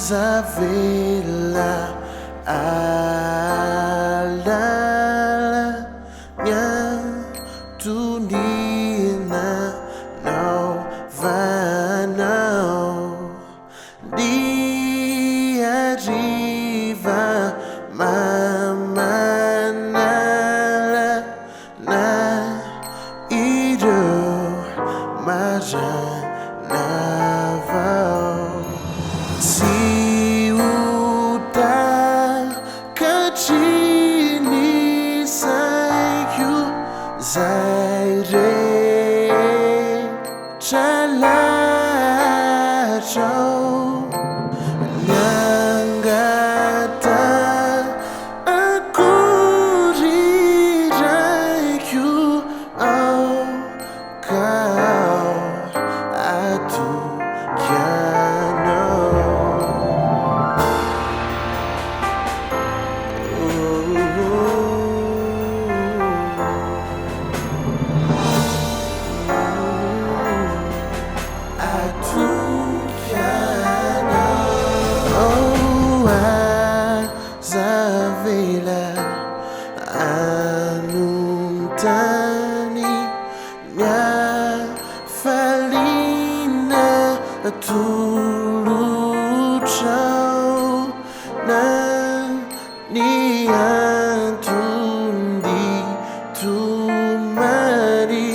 Aza Avela Hahalala anatin'izany di arriva mamanala na ireo marina vao si utakatrin'izaiko izay rehetra lazaiko niangata akoriraiky ao ka ao atoky anao atoky anao Aza Avela anontany niafaliana tolotrao na ny antony tomary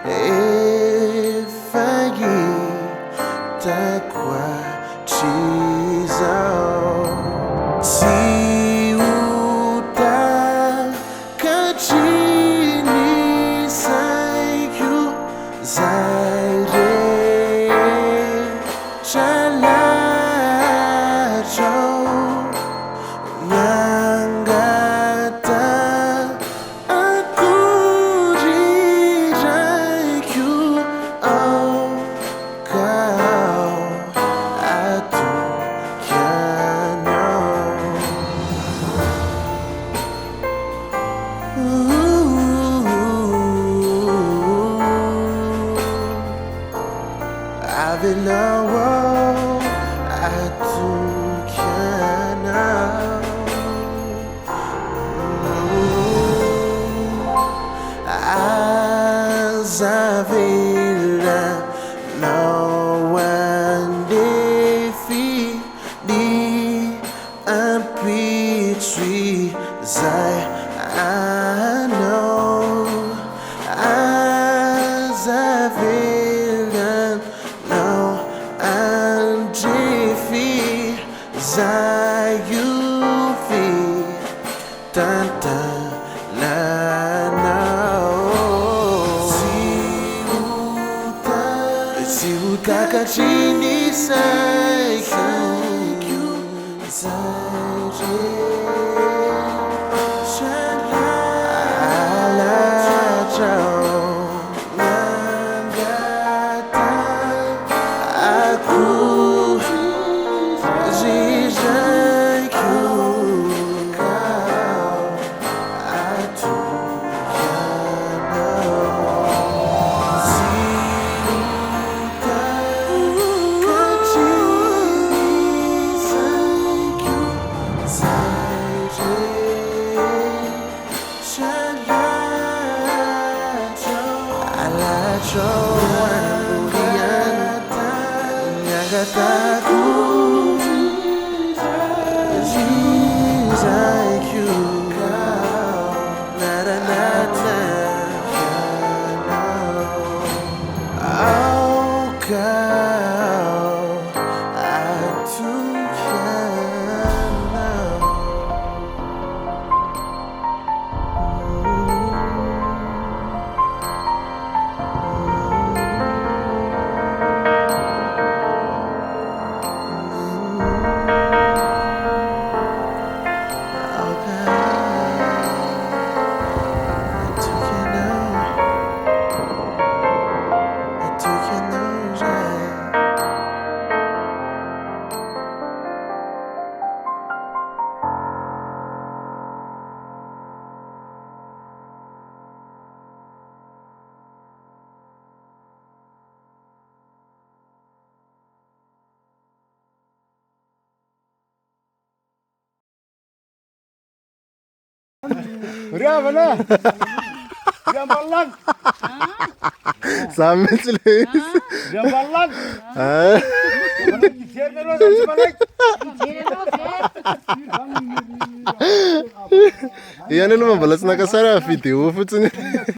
efa hitako hatrizao si utakatrin'izaiko izay rehetra lazaiko niangata akoriraiky ao ka ao atoky anao Avela atoky anao Aza Avela não andefy ny ampitso izay anao Aza Avela não andefy izay ufy tantaran'olona si utakatrin'izaiko Riavana! Riambalan! Sampai sih. Riambalan! Ah. Iya nih lu membalas nakasara video fotonya.